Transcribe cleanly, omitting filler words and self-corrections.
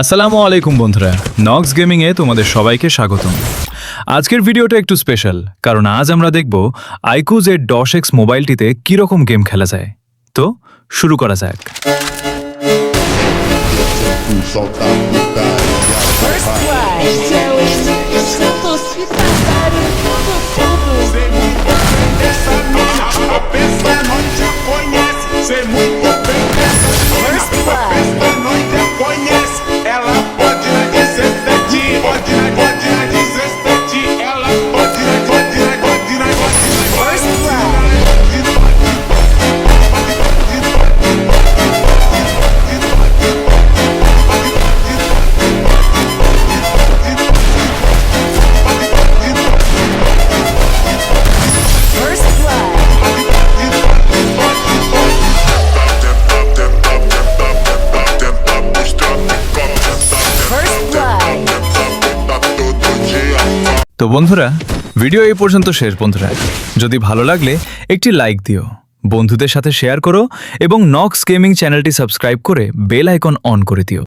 আসসালামু আলাইকুম বন্ধুরা, নক্স গেমিংয়ে তোমাদের সবাইকে স্বাগতম। আজকের ভিডিওটা একটু স্পেশাল, কারণ আজ আমরা দেখব আইকু Z10X মোবাইলটিতে কীরকম গেম খেলা যায়। তো শুরু করা যাক। First Blood. Juntos ficaram tudo, tudo. Essa noite a peça não te conhece. Cê muito bem essa First noite a Blood. peça não te conhece. Ela pode na 17, pode na 17. Ela pode na First Blood. First Blood. First Blood. তো বন্ধুরা, ভিডিও এই পর্যন্ত শেষ। বন্ধুরা, যদি ভালো লাগলে একটি লাইক দিও, বন্ধুদের সাথে শেয়ার করো এবং নক্স গেমিং চ্যানেলটি সাবস্ক্রাইব করে বেল আইকন অন করে দিও।